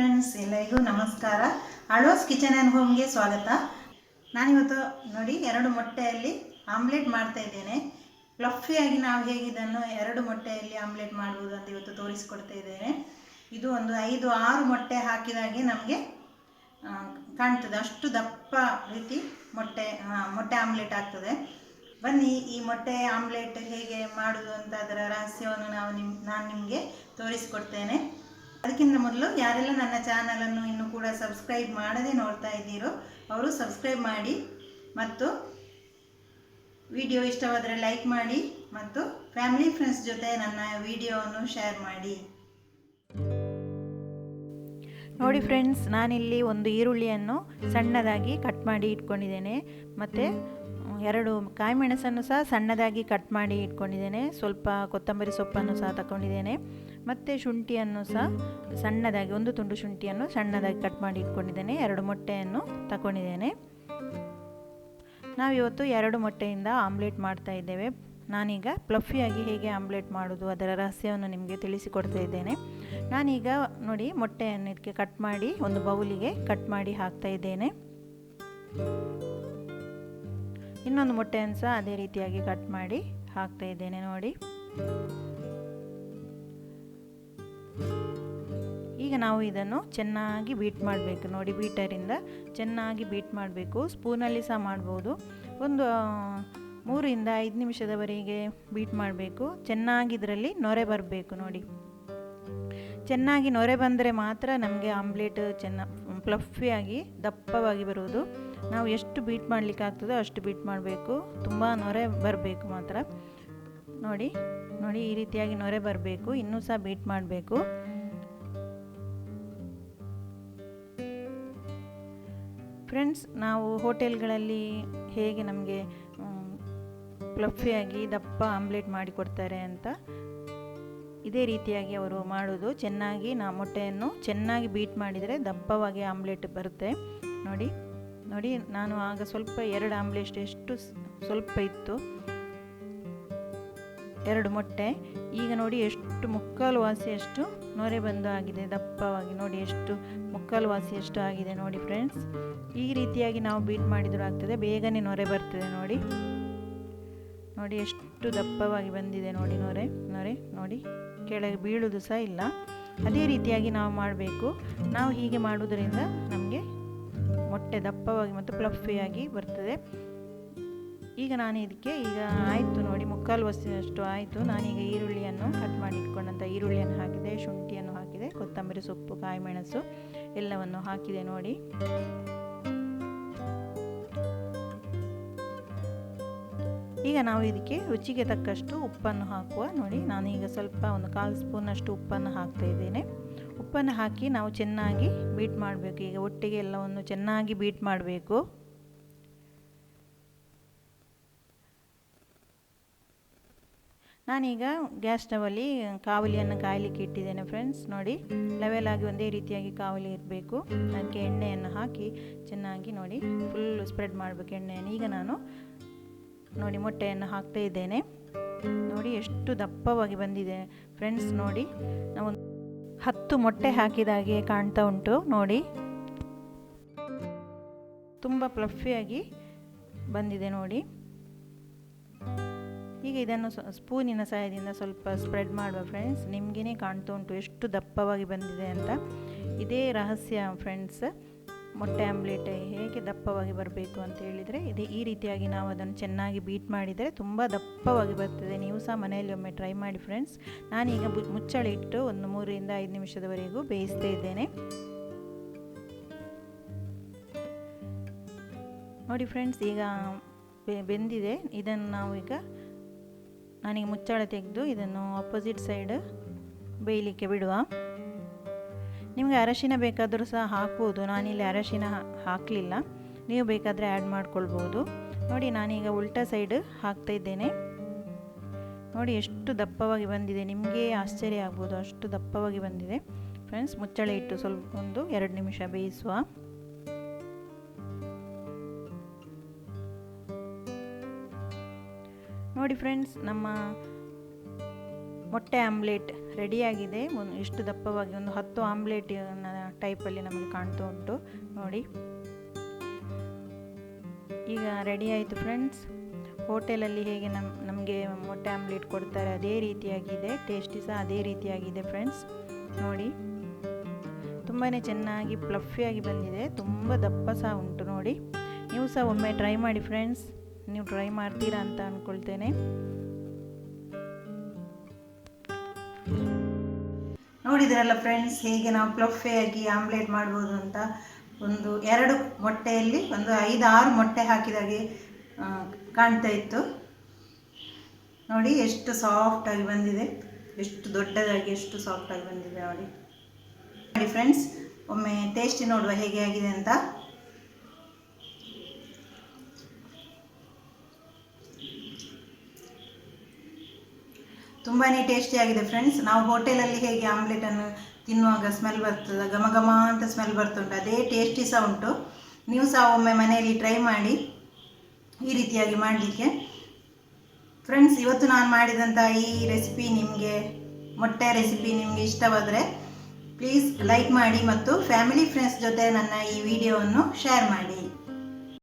Friends, ಎಲ್ಲರಿಗೂ ನಮಸ್ಕಾರ. ಅಳೋಸ್ kitchen and ಹೋಮ್ಗೆ ಸ್ವಾಗತ. ನಾನಿವತ್ತು ನೋಡಿ 2 ಮೊಟ್ಟೆಯಲ್ಲಿ ಆಮ್ಲೆಟ್ ಮಾಡ್ತಾ ಇದ್ದೇನೆ. ಫ್ಲಫಿಯಾಗಿ ನಾವು ಹೇಗೆ ಇದನ್ನು 2 ಮೊಟ್ಟೆಯಲ್ಲಿ ಆಮ್ಲೆಟ್ ಮಾಡುವುದು ಅಂತ ಇವತ್ತು ತೋರಿಸಿಕೊಡ್ತಾ ಇದ್ದೇನೆ. ಇದು ಒಂದು 5-6 ಮೊಟ್ಟೆ ಹಾಕಿದಾಗೆ ನಮಗೆ ಕಾಣ್ತದೆ, ಅಷ್ಟು ದಪ್ಪ ರೀತಿ ಮೊಟ್ಟೆ ಆಮ್ಲೆಟ್ ಆಗ್ತದೆ. ಬನ್ನಿ, ಈ ಮೊಟ್ಟೆ ಆಮ್ಲೆಟ್ ಹೇಗೆ ಮಾಡೋದು ಅಂತ ಅದರ ರಹಸ್ಯವನ್ನು ನಾನು ನಿಮಗೆ ತೋರಿಸಿಕೊಡ್ತೇನೆ. ಅದಕ್ಕಿಂತ ಮೊದಲು ಯಾರೆಲ್ಲ ನನ್ನ ಚಾನಲನ್ನು ಇನ್ನೂ ಕೂಡ ಸಬ್ಸ್ಕ್ರೈಬ್ ಮಾಡದೆ ನೋಡ್ತಾ ಇದ್ದೀರೋ ಅವರು ಸಬ್ಸ್ಕ್ರೈಬ್ ಮಾಡಿ, ಮತ್ತು ವಿಡಿಯೋ ಇಷ್ಟವಾದರೆ ಲೈಕ್ ಮಾಡಿ, ಮತ್ತು ಫ್ಯಾಮಿಲಿ ಫ್ರೆಂಡ್ಸ್ ಜೊತೆ ನನ್ನ ವಿಡಿಯೋವನ್ನು ಶೇರ್ ಮಾಡಿ. ನೋಡಿ ಫ್ರೆಂಡ್ಸ್, ನಾನಿಲ್ಲಿ ಒಂದು ಈರುಳ್ಳಿಯನ್ನು ಸಣ್ಣದಾಗಿ ಕಟ್ ಮಾಡಿ ಇಟ್ಕೊಂಡಿದ್ದೇನೆ, ಮತ್ತು 2 ಕಾಯಿಮೆಣಸನ್ನು ಸಹ ಸಣ್ಣದಾಗಿ ಕಟ್ ಮಾಡಿ ಇಟ್ಕೊಂಡಿದ್ದೇನೆ. ಸ್ವಲ್ಪ ಕೊತ್ತಂಬರಿ ಸೊಪ್ಪನ್ನು ಸಹ ತಗೊಂಡಿದ್ದೇನೆ, ಮತ್ತು ಶುಂಠಿಯನ್ನು ಸಹ ಸಣ್ಣದಾಗಿ 1 ತುಂಡು ಶುಂಠಿಯನ್ನು ಸಣ್ಣದಾಗಿ ಕಟ್ ಮಾಡಿ ಇಟ್ಕೊಂಡಿದ್ದೇನೆ. 2 ಮೊಟ್ಟೆಯನ್ನು ತಗೊಂಡಿದ್ದೇನೆ. ನಾವಿವತ್ತು 2 ಮೊಟ್ಟೆಯಿಂದ ಆಮ್ಲೆಟ್ ಮಾಡ್ತಾ ಇದ್ದೇವೆ. ನಾನೀಗ ಫ್ಲಫಿಯಾಗಿ ಹೇಗೆ ಆಮ್ಲೆಟ್ ಮಾಡೋದು ಅದರ ರಹಸ್ಯವನ್ನು ನಿಮಗೆ ತಿಳಿಸಿಕೊಡ್ತಾ ಇದ್ದೇನೆ. ನಾನೀಗ ನೋಡಿ ಮೊಟ್ಟೆಯನ್ನು ಇದಕ್ಕೆ ಕಟ್ ಮಾಡಿ ಒಂದು ಬೌಲಿಗೆ ಕಟ್ ಮಾಡಿ ಹಾಕ್ತಾ ಇದ್ದೇನೆ. ಇನ್ನೊಂದು ಮೊಟ್ಟೆಯನ್ನು ಸಹ ಅದೇ ರೀತಿಯಾಗಿ ಕಟ್ ಮಾಡಿ ಹಾಕ್ತಾ ಇದ್ದೇನೆ. ನೋಡಿ, ಈಗ ನಾವು ಇದನ್ನು ಚೆನ್ನಾಗಿ ಬೀಟ್ ಮಾಡಬೇಕು. ನೋಡಿ, ಬೀಟರಿಂದ ಚೆನ್ನಾಗಿ ಬೀಟ್ ಮಾಡಬೇಕು. ಸ್ಪೂನಲ್ಲಿ ಸಹ ಮಾಡ್ಬೋದು. ಒಂದು 3-5 ನಿಮಿಷದವರೆಗೆ ಬೀಟ್ ಮಾಡಬೇಕು. ಚೆನ್ನಾಗಿ ಇದರಲ್ಲಿ ನೊರೆ ಬರಬೇಕು. ನೋಡಿ, ಚೆನ್ನಾಗಿ ನೊರೆ ಬಂದರೆ ಮಾತ್ರ ನಮಗೆ ಆಮ್ಲೆಟ್ ಫ್ಲಫಿಯಾಗಿ ದಪ್ಪವಾಗಿ ಬರುವುದು. ನಾವು ಎಷ್ಟು ಬೀಟ್ ಮಾಡಲಿಕ್ಕೆ ಆಗ್ತದೋ ಅಷ್ಟು ಬೀಟ್ ಮಾಡಬೇಕು. ತುಂಬ ನೊರೆ ಬರಬೇಕು ಮಾತ್ರ. ನೋಡಿ, ಈ ರೀತಿಯಾಗಿ ನೊರೆ ಬರಬೇಕು. ಇನ್ನೂ ಸಹ ಬೀಟ್ ಮಾಡಬೇಕು. ಫ್ರೆಂಡ್ಸ್, ನಾವು ಹೋಟೆಲ್ಗಳಲ್ಲಿ ಹೇಗೆ ನಮಗೆ ಫ್ಲಫಿಯಾಗಿ ದಪ್ಪ ಆಮ್ಲೆಟ್ ಮಾಡಿಕೊಡ್ತಾರೆ ಅಂತ ಇದೇ ರೀತಿಯಾಗಿ ಅವರು ಮಾಡೋದು. ಚೆನ್ನಾಗಿ ಮೊಟ್ಟೆಯನ್ನು ಚೆನ್ನಾಗಿ ಬೀಟ್ ಮಾಡಿದರೆ ದಪ್ಪವಾಗಿ ಆಮ್ಲೆಟ್ ಬರುತ್ತೆ. ನೋಡಿ, ನಾನು ಆಗ ಸ್ವಲ್ಪ 2 ಆಮ್ಲೆಟ್ ಎಷ್ಟು ಸ್ವಲ್ಪ ಇತ್ತು, 2 ಮೊಟ್ಟೆ. ಈಗ ನೋಡಿ ಎಷ್ಟು ಮುಕ್ಕಾಲು ವಾಸಿಯಷ್ಟು ನೊರೆ ಬಂದು ಆಗಿದೆ ದಪ್ಪವಾಗಿ. ನೋಡಿ, ಎಷ್ಟು ಮುಕ್ಕಾಲು ವಾಸಿಯಷ್ಟು ಆಗಿದೆ. ನೋಡಿ ಫ್ರೆಂಡ್ಸ್, ಈ ರೀತಿಯಾಗಿ ನಾವು ಬೀಟ್ ಮಾಡಿದರೂ ಆಗ್ತದೆ, ಬೇಗನೆ ನೊರೆ ಬರ್ತದೆ. ನೋಡಿ ಎಷ್ಟು ದಪ್ಪವಾಗಿ ಬಂದಿದೆ. ನೋಡಿ ನೊರೆ ನೋಡಿ, ಕೆಳಗೆ ಬೀಳುವುದು ಸಹ ಇಲ್ಲ. ಅದೇ ರೀತಿಯಾಗಿ ನಾವು ಮಾಡಬೇಕು. ನಾವು ಹೀಗೆ ಮಾಡುವುದರಿಂದ ನಮಗೆ ಮೊಟ್ಟೆ ದಪ್ಪವಾಗಿ ಮತ್ತು ಫ್ಲಫಿಯಾಗಿ ಬರ್ತದೆ. ಈಗ ನಾನು ಇದಕ್ಕೆ ಆಯಿತು ನೋಡಿ, ಮುಕ್ಕಾಲು ವಸ್ತಿನಷ್ಟು ಆಯಿತು. ನಾನೀಗ ಈರುಳ್ಳಿಯನ್ನು ಕಟ್ ಮಾಡಿ ಇಟ್ಕೊಂಡಂಥ ಈರುಳ್ಳಿಯನ್ನು ಹಾಕಿದೆ, ಶುಂಠಿಯನ್ನು ಹಾಕಿದೆ, ಕೊತ್ತಂಬರಿ ಸೊಪ್ಪು, ಕಾಯಿಮೆಣಸು ಎಲ್ಲವನ್ನು ಹಾಕಿದೆ. ನೋಡಿ, ಈಗ ನಾವು ಇದಕ್ಕೆ ರುಚಿಗೆ ತಕ್ಕಷ್ಟು ಉಪ್ಪನ್ನು ಹಾಕುವ. ನೋಡಿ, ನಾನೀಗ ಸ್ವಲ್ಪ ಒಂದು 1/4 ಸ್ಪೂನಷ್ಟು ಉಪ್ಪನ್ನು ಹಾಕ್ತಾ ಇದ್ದೇನೆ. ಉಪ್ಪನ್ನು ಹಾಕಿ ನಾವು ಚೆನ್ನಾಗಿ ಬೀಟ್ ಮಾಡಬೇಕು. ಈಗ ಒಟ್ಟಿಗೆ ಎಲ್ಲವನ್ನು ಚೆನ್ನಾಗಿ ಬೀಟ್ ಮಾಡಬೇಕು. ನಾನೀಗ ಗ್ಯಾಸ್ ಸ್ಟವಲ್ಲಿ ಕಾವಲಿಯನ್ನು ಕಾಯಲಿಕ್ಕೆ ಇಟ್ಟಿದ್ದೇನೆ. ಫ್ರೆಂಡ್ಸ್, ನೋಡಿ, ಲೆವೆಲ್ ಆಗಿ ಒಂದೇ ರೀತಿಯಾಗಿ ಕಾವಲಿ ಇರಬೇಕು. ಅದಕ್ಕೆ ಎಣ್ಣೆಯನ್ನು ಹಾಕಿ ಚೆನ್ನಾಗಿ ನೋಡಿ ಫುಲ್ ಸ್ಪ್ರೆಡ್ ಮಾಡಬೇಕು ಎಣ್ಣೆಯನ್ನು. ಈಗ ನಾನು ನೋಡಿ ಮೊಟ್ಟೆಯನ್ನು ಹಾಕ್ತಾ ಇದ್ದೇನೆ. ನೋಡಿ ಎಷ್ಟು ದಪ್ಪವಾಗಿ ಬಂದಿದೆ ಫ್ರೆಂಡ್ಸ್. ನೋಡಿ, ನಾವು 10 ಮೊಟ್ಟೆ ಹಾಕಿದಾಗೆ ಕಾಣ್ತಾ ಉಂಟು. ನೋಡಿ, ತುಂಬ ಫ್ಲಫಿಯಾಗಿ ಬಂದಿದೆ. ನೋಡಿ, ಈಗ ಇದನ್ನು ಸ್ಪೂನಿನ ಸಹಾಯದಿಂದ ಸ್ವಲ್ಪ ಸ್ಪ್ರೆಡ್ ಮಾಡುವ ಫ್ರೆಂಡ್ಸ್. ನಿಮಗೇ ಕಾಣ್ತಾ ಉಂಟು ಎಷ್ಟು ದಪ್ಪವಾಗಿ ಬಂದಿದೆ ಅಂತ. ಇದೇ ರಹಸ್ಯ ಫ್ರೆಂಡ್ಸ್, ಮೊಟ್ಟೆ ಆಮ್ಲೆಟ್ ಹೇಗೆ ದಪ್ಪವಾಗಿ ಬರಬೇಕು ಅಂತ ಹೇಳಿದರೆ ಈ ರೀತಿಯಾಗಿ ನಾವು ಅದನ್ನು ಚೆನ್ನಾಗಿ ಬೀಟ್ ಮಾಡಿದರೆ ತುಂಬ ದಪ್ಪವಾಗಿ ಬರ್ತದೆ. ನೀವು ಸಹ ಮನೆಯಲ್ಲಿ ಒಮ್ಮೆ ಟ್ರೈ ಮಾಡಿ ಫ್ರೆಂಡ್ಸ್. ನಾನೀಗ ಮುಚ್ಚಳ ಇಟ್ಟು ಒಂದು 3-5 ನಿಮಿಷದವರೆಗೂ ಬೇಯಿಸ್ತಾ ಇದ್ದೇನೆ. ನೋಡಿ ಫ್ರೆಂಡ್ಸ್, ಈಗ ಬೆಂದಿದೆ. ಇದನ್ನು ನಾವು ನಾನೀಗ ಮುಚ್ಚಳ ತೆಗೆದು ಇದನ್ನು ಆಪೋಸಿಟ್ ಸೈಡ್ ಬೇಯಲಿಕ್ಕೆ ಬಿಡುವ. ನಿಮಗೆ ಅರಶಿನ ಬೇಕಾದರೂ ಸಹ ಹಾಕ್ಬೋದು. ನಾನಿಲ್ಲಿ ಅರಶಿನ ಹಾಕಲಿಲ್ಲ, ನೀವು ಬೇಕಾದರೆ ಆ್ಯಡ್ ಮಾಡ್ಕೊಳ್ಬೋದು. ನೋಡಿ, ನಾನೀಗ ಉಲ್ಟಾ ಸೈಡ್ ಹಾಕ್ತಾ ಇದ್ದೇನೆ. ನೋಡಿ ಎಷ್ಟು ದಪ್ಪವಾಗಿ ಬಂದಿದೆ, ನಿಮಗೆ ಆಶ್ಚರ್ಯ ಆಗ್ಬೋದು, ಅಷ್ಟು ದಪ್ಪವಾಗಿ ಬಂದಿದೆ ಫ್ರೆಂಡ್ಸ್. ಮುಚ್ಚಳ ಇಟ್ಟು ಸ್ವಲ್ಪ ಒಂದು 2 ನಿಮಿಷ ಬೇಯಿಸುವ. ನೋಡಿ ಫ್ರೆಂಡ್ಸ್, ನಮ್ಮ ಮೊಟ್ಟೆ ಆಮ್ಲೆಟ್ ರೆಡಿಯಾಗಿದೆ. ಇಷ್ಟು ದಪ್ಪವಾಗಿ ಒಂದು 10 ಆಮ್ಲೆಟ್ ಟೈಪಲ್ಲಿ ನಮಗೆ ಕಾಣ್ತಾ ಉಂಟು ನೋಡಿ. ಈಗ ರೆಡಿ ಆಯಿತು ಫ್ರೆಂಡ್ಸ್. ಹೋಟೆಲಲ್ಲಿ ಹೇಗೆ ನಮಗೆ ಮೊಟ್ಟೆ ಆಮ್ಲೆಟ್ ಕೊಡ್ತಾರೆ ಅದೇ ರೀತಿಯಾಗಿದೆ, ಟೇಸ್ಟಿ ಸಹ ಅದೇ ರೀತಿಯಾಗಿದೆ ಫ್ರೆಂಡ್ಸ್. ನೋಡಿ ತುಂಬಾ ಚೆನ್ನಾಗಿ ಫ್ಲಫಿಯಾಗಿ ಬಂದಿದೆ, ತುಂಬ ದಪ್ಪ ಸಹ ಉಂಟು ನೋಡಿ. ನೀವು ಸಹ ಒಮ್ಮೆ ಟ್ರೈ ಮಾಡಿ ಫ್ರೆಂಡ್ಸ್, ನೀವು ಟ್ರೈ ಮಾಡ್ತೀರಾ ಅಂತ ಅಂದ್ಕೊಳ್ತೇನೆ. ನೋಡಿದ್ರಲ್ಲ ಫ್ರೆಂಡ್ಸ್, ಹೇಗೆ ನಾವು ಫ್ಲಫಿಯಾಗಿ ಆಮ್ಲೆಟ್ ಮಾಡ್ಬೋದು ಅಂತ. ಒಂದು 2 ಮೊಟ್ಟೆಯಲ್ಲಿ ಒಂದು 5-6 ಮೊಟ್ಟೆ ಹಾಕಿದಾಗೆ ಕಾಣ್ತಾ ಇತ್ತು ನೋಡಿ. ಎಷ್ಟು ಸಾಫ್ಟಾಗಿ ಬಂದಿದೆ, ಎಷ್ಟು ದೊಡ್ಡದಾಗಿ ಎಷ್ಟು ಸಾಫ್ಟಾಗಿ ಬಂದಿದೆ ನೋಡಿ ಫ್ರೆಂಡ್ಸ್. ಒಮ್ಮೆ ಟೇಸ್ಟ್ ನೋಡುವ ಹೇಗೆ ಆಗಿದೆ ಅಂತ. ತುಂಬಾ ಟೇಸ್ಟಿಯಾಗಿದೆ ಫ್ರೆಂಡ್ಸ್. ನಾವು ಹೋಟೆಲಲ್ಲಿ ಹೇಗೆ ಆಮ್ಲೆಟನ್ನು ತಿನ್ನುವಾಗ ಸ್ಮೆಲ್ ಬರ್ತದೆ, ಘಮ ಘಮ ಅಂತ ಸ್ಮೆಲ್ ಬರ್ತುಂಟು, ಅದೇ ಟೇಸ್ಟಿ ಸಹ ಉಂಟು. ನೀವು ಸಹ ಒಮ್ಮೆ ಮನೆಯಲ್ಲಿ ಟ್ರೈ ಮಾಡಿ ಈ ರೀತಿಯಾಗಿ ಮಾಡಲಿಕ್ಕೆ. ಫ್ರೆಂಡ್ಸ್, ಇವತ್ತು ನಾನು ಮಾಡಿದಂಥ ಈ ರೆಸಿಪಿ ನಿಮಗೆ, ಮೊಟ್ಟೆ ರೆಸಿಪಿ ನಿಮಗೆ ಇಷ್ಟವಾದರೆ ಪ್ಲೀಸ್ ಲೈಕ್ ಮಾಡಿ ಮತ್ತು ಫ್ಯಾಮಿಲಿ ಫ್ರೆಂಡ್ಸ್ ಜೊತೆ ನನ್ನ ಈ ವಿಡಿಯೋವನ್ನು ಶೇರ್ ಮಾಡಿ.